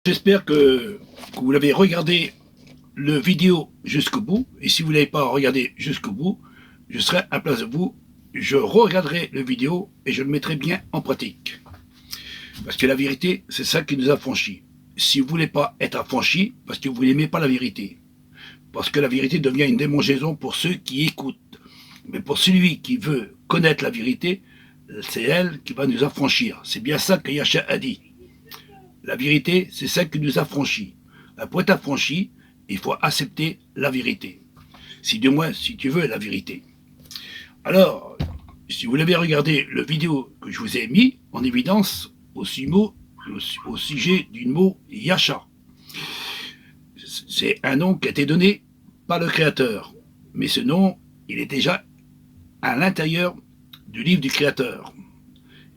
J'espère que vous l'avez regardé le vidéo jusqu'au bout. Et si vous ne l'avez pas regardé jusqu'au bout, je serai à place de vous. Je regarderai le vidéo et je le mettrai bien en pratique. Parce que la vérité, c'est ça qui nous affranchit. Si vous ne voulez pas être affranchi, parce que vous n'aimez pas la vérité. Parce que la vérité devient une démangeaison pour ceux qui écoutent. Mais pour celui qui veut connaître la vérité, c'est elle qui va nous affranchir. C'est bien ça que Yahcha a dit. La vérité, c'est celle qui nous affranchit. Pour être affranchi, il faut accepter la vérité. Si du moins, si tu veux la vérité. Alors, si vous l'avez regardé le vidéo que je vous ai mis en évidence au sujet du mot Yahcha. C'est un nom qui a été donné par le Créateur. Mais ce nom, il est déjà à l'intérieur du livre du Créateur.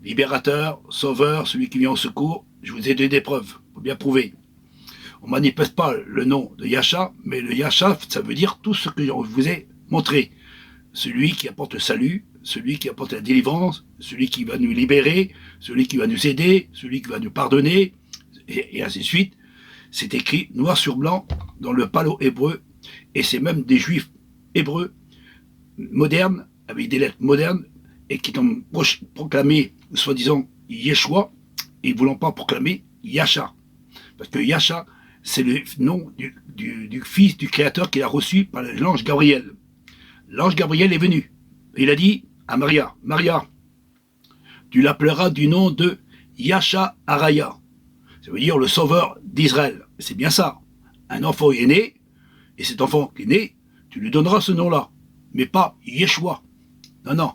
Libérateur, sauveur, celui qui vient au secours. Je vous ai donné des preuves, pour bien prouver. On ne manifeste pas le nom de Yahcha, mais le Yahcha, ça veut dire tout ce que je vous ai montré. Celui qui apporte le salut, celui qui apporte la délivrance, celui qui va nous libérer, celui qui va nous aider, celui qui va nous pardonner, et ainsi de suite. C'est écrit noir sur blanc dans le palo hébreu, et c'est même des juifs hébreux modernes, avec des lettres modernes, et qui ont proclamé, soi-disant, Yeshua, et ne voulant pas proclamer Yahcha. Parce que Yahcha, c'est le nom du fils du Créateur qu'il a reçu par l'ange Gabriel. L'ange Gabriel est venu. Et il a dit à Maria, Maria, tu l'appelleras du nom de Yahcha Araya. Ça veut dire le sauveur d'Israël. C'est bien ça. Un enfant est né, et cet enfant qui est né, tu lui donneras ce nom-là. Mais pas Yeshua. Non, non.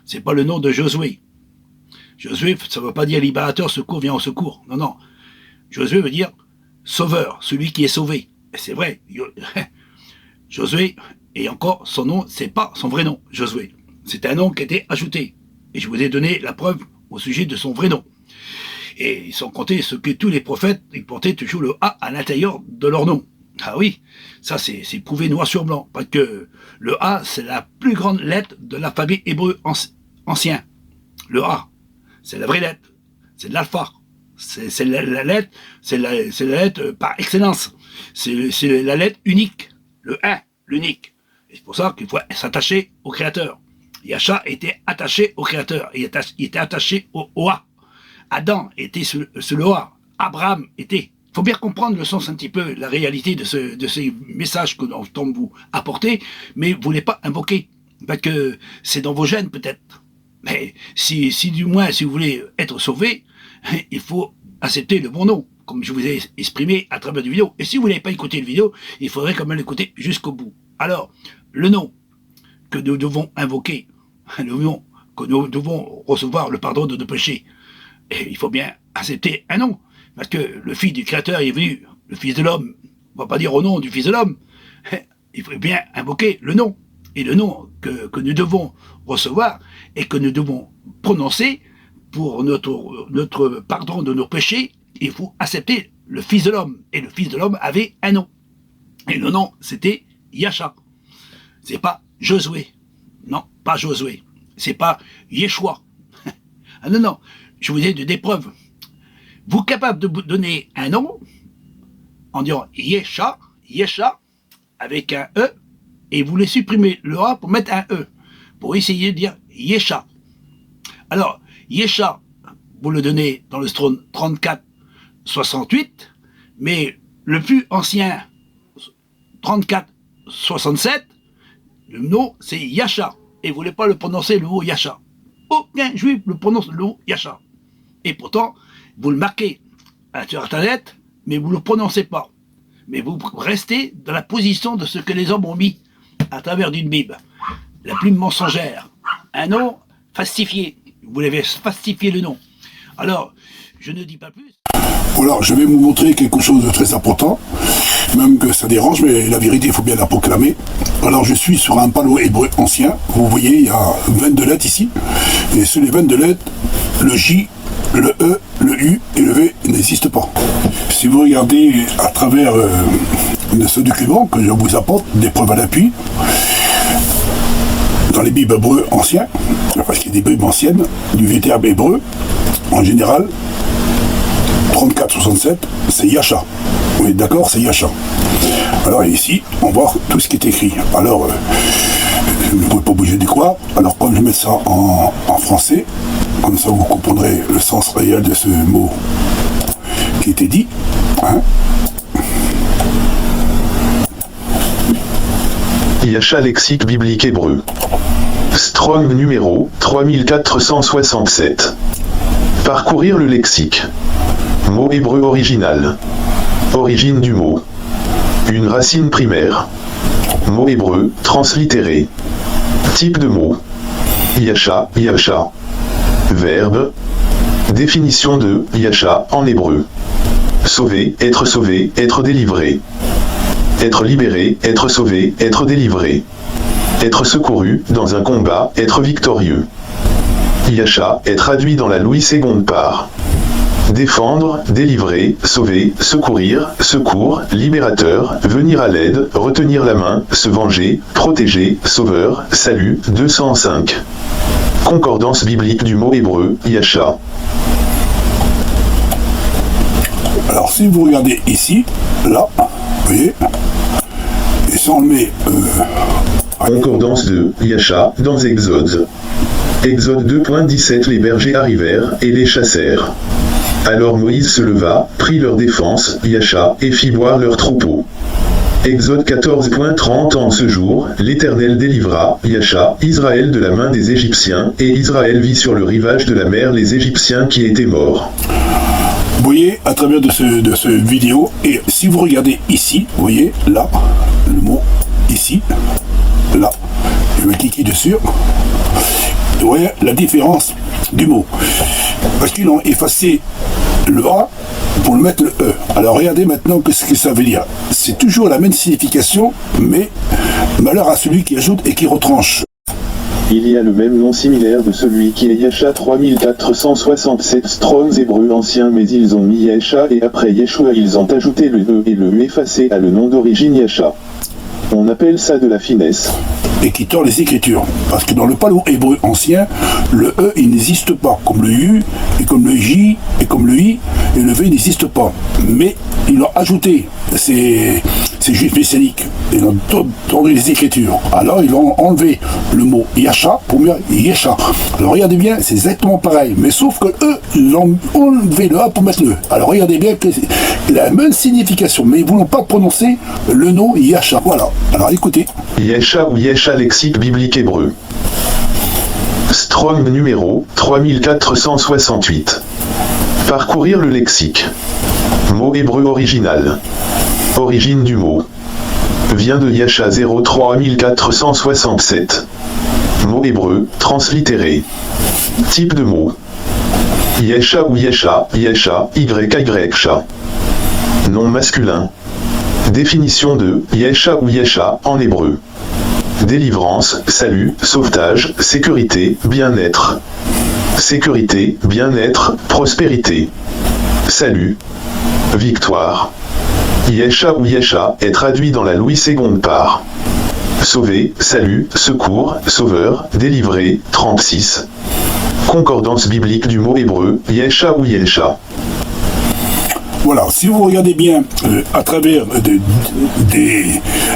C'est pas le nom de Josué. Josué, ça ne veut pas dire libérateur, secours, viens au secours. Non, non. Josué veut dire sauveur, celui qui est sauvé. Et c'est vrai. Josué, et encore, son nom, c'est pas son vrai nom, Josué. C'est un nom qui a été ajouté. Et je vous ai donné la preuve au sujet de son vrai nom. Et sans compter ce que tous les prophètes, ils portaient toujours le A à l'intérieur de leur nom. Ah oui, ça c'est prouvé noir sur blanc. Parce que le A, c'est la plus grande lettre de l'alphabet hébreu ancien. Le A. C'est la vraie lettre, c'est de l'alpha, c'est la lettre, c'est la lettre par excellence, c'est la lettre unique, le 1, l'unique. Et c'est pour ça qu'il faut s'attacher au Créateur. Yahcha était attaché au Créateur, il était attaché au A. Adam était sur le A, Abraham était. Il faut bien comprendre le sens un petit peu, la réalité de ces messages que vous apportez, mais vous ne voulez pas invoquer, parce que c'est dans vos gènes peut-être. Mais si du moins, si vous voulez être sauvé, il faut accepter le bon nom, comme je vous ai exprimé à travers la vidéo. Et si vous n'avez pas écouté la vidéo, il faudrait quand même l'écouter jusqu'au bout. Alors, le nom que nous devons invoquer, le nom que nous devons recevoir le pardon de nos péchés, et il faut bien accepter un nom, parce que le Fils du Créateur est venu, le Fils de l'homme, on ne va pas dire au nom du Fils de l'homme, il faut bien invoquer le nom. Et le nom que nous devons recevoir et que nous devons prononcer pour notre pardon de nos péchés, il faut accepter le Fils de l'homme. Et le Fils de l'homme avait un nom. Et le nom, c'était Yahcha. C'est pas Josué. Non, pas Josué. C'est pas Yeshua. Ah non, non. Je vous ai des preuves. Vous êtes capable de vous donner un nom en disant Yesha, avec un E, et vous voulez supprimer le A pour mettre un E, pour essayer de dire Yesha. Alors, Yesha, vous le donnez dans le Strone 34-68, mais le plus ancien, 34-67, le nom, c'est Yahcha, et vous ne voulez pas le prononcer le mot Yahcha. Aucun juif ne prononce le mot Yahcha. Et pourtant, vous le marquez sur Internet, mais vous ne le prononcez pas. Mais vous restez dans la position de ce que les hommes ont mis à travers d'une Bible, la plume mensongère, un nom falsifié. Vous l'avez falsifié le nom. Alors, je ne dis pas plus. Voilà, je vais vous montrer quelque chose de très important, même que ça dérange, mais la vérité, il faut bien la proclamer. Alors, je suis sur un panneau hébreu ancien. Vous voyez, il y a 22 lettres ici. Et sur les 22 lettres, le J, le E, le U et le V n'existent pas. Si vous regardez à travers ce document que je vous apporte, des preuves à l'appui, dans les Bibles hébreux anciens, parce qu'il y a des Bibles anciennes, du verbe hébreu, en général, 34-67, c'est Yasha. Oui, d'accord, c'est Yasha. Alors ici, on voit tout ce qui est écrit. Alors, vous ne pouvez pas bouger d'y croire. Alors, comme je mets ça en français, comme ça vous comprendrez le sens réel de ce mot qui était dit. Hein. Yasha, lexique biblique hébreu. Strong numéro 3467. Parcourir le lexique. Mot hébreu original. Origine du mot. Une racine primaire. Mot hébreu translittéré. Type de mot. Yasha, Yasha. Verbe. Définition de Yasha en hébreu. Sauver, être délivré. Être libéré, être sauvé, être délivré. Être secouru, dans un combat, être victorieux. Yasha est traduit dans la Louis II par défendre, délivrer, sauver, secourir, secours, libérateur, venir à l'aide, retenir la main, se venger, protéger, sauveur, salut, 205. Concordance biblique du mot hébreu, Yasha. Alors si vous regardez ici, là, vous voyez, et ça on le met... Concordance de Yasha dans Exode. Exode 2.17. Les bergers arrivèrent et les chassèrent. Alors Moïse se leva, prit leur défense, Yasha, et fit boire leurs troupeaux. Exode 14.30. En ce jour, l'Éternel délivra, Yasha, Israël de la main des Égyptiens, et Israël vit sur le rivage de la mer les Égyptiens qui étaient morts. Vous voyez, à travers de ce vidéo, et si vous regardez ici, vous voyez, là, le mot, ici, là, je vais cliquer dessus, vous voyez la différence du mot. Parce qu'ils ont effacé le A pour le mettre le E. Alors regardez maintenant ce que ça veut dire. C'est toujours la même signification, mais malheur à celui qui ajoute et qui retranche. Il y a le même nom similaire de celui qui est Yasha 3467 Strongs hébreu ancien, mais ils ont mis Yasha et après Yeshua ils ont ajouté le E et le U effacé à le nom d'origine Yasha. On appelle ça de la finesse. Et qui tord les Écritures. Parce que dans le paléo-hébreu ancien, le E, il n'existe pas. Comme le U, et comme le J, et comme le I, et le V n'existe pas. Mais ils l'ont ajouté, ces juifs messianiques. Ils ont tordu les Écritures. Alors ils ont enlevé le mot Yasha pour mettre Yesha. Alors regardez bien, c'est exactement pareil. Mais sauf que eux, ils ont enlevé le A pour mettre le E. Alors regardez bien que c'est la même signification. Mais ils ne voulont pas prononcer le nom Yasha. Voilà. Alors écoutez. Yasha ou Yesha, lexique biblique hébreu. Strong numéro 3468. Parcourir le lexique. Mot hébreu original. Origine du mot. Vient de Yasha 03467. Mot hébreu translittéré. Type de mot. Yesha ou Yesha, Yesha, YYSha. Nom masculin. Définition de Yesha ou Yesha en hébreu. Délivrance, salut, sauvetage, sécurité, bien-être. Sécurité, bien-être, prospérité. Salut. Victoire. Yesha ou Yesha est traduit dans la Louis II par sauver, salut, secours, sauveur, délivré, 36. Concordance biblique du mot hébreu, Yesha ou Yesha. Voilà, si vous regardez bien à travers des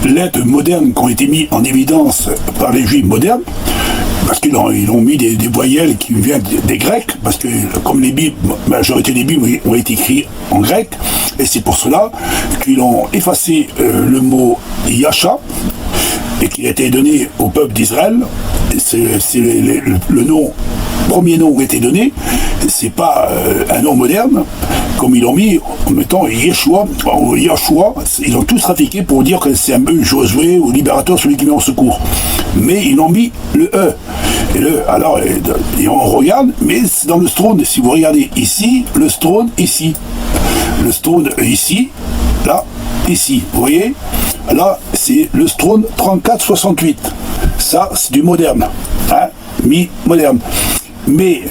lettres modernes qui ont été mises en évidence par les juifs modernes, parce qu'ils ont mis des voyelles qui viennent des Grecs, parce que comme les Bibles, la majorité des Bibles ont été écrites en grec, et c'est pour cela qu'ils ont effacé le mot Yasha, et qui a été donné au peuple d'Israël. C'est le nom, premier nom qui a été donné, c'est pas un nom moderne, comme ils l'ont mis en mettant Yeshua, ou Yahshua, ils ont tous trafiqué pour dire que c'est un peu Josué ou libérateur, celui qui vient au secours. Mais ils ont mis le E. Et alors, et on regarde, mais c'est dans le Strone, si vous regardez ici, le Strone ici. Le Strone ici, là, ici, vous voyez? Là, c'est le Strone 3468. Ça, c'est du moderne, hein, mi-moderne. Mais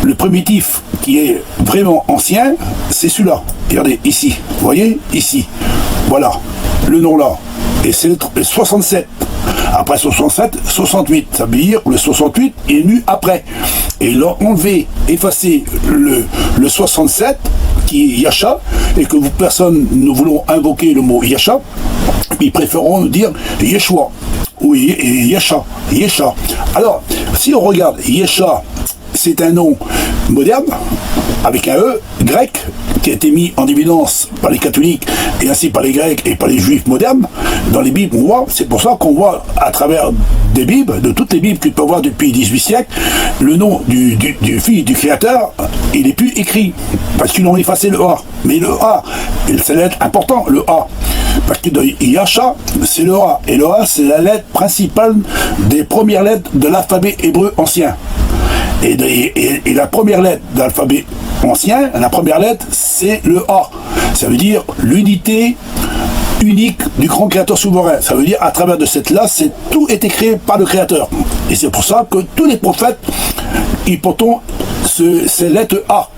le primitif qui est vraiment ancien, c'est celui-là. Regardez, ici, vous voyez? Ici. Voilà, le nom là. Et c'est le 67. Après 67, 68. Ça veut dire que le 68 est venu après. Et ils ont enlevé, effacé le 67, qui est Yasha, et que personne ne voulons invoquer le mot Yasha, ils préféreront dire Yeshua. Oui, et Yesha. Alors, si on regarde, Yesha, c'est un nom moderne, avec un E, grec, qui a été mis en évidence par les catholiques, et ainsi par les grecs et par les juifs modernes. Dans les Bibles, on voit, c'est pour ça qu'on voit à travers des Bibles, de toutes les Bibles que tu peux voir depuis 18 siècles, le nom du fils du Créateur, il n'est plus écrit, parce qu'ils ont effacé le A. Mais le A, c'est la lettre importante, le A. Parce que Yasha, c'est le A. Et le A, c'est la lettre principale des premières lettres de l'alphabet hébreu ancien. Et la première lettre de l'alphabet ancien, la première lettre, c'est le A. Ça veut dire l'unité unique du grand créateur souverain. Ça veut dire, à travers de cette là, tout été créé par le créateur. Et c'est pour ça que tous les prophètes, ils portent ces lettres A.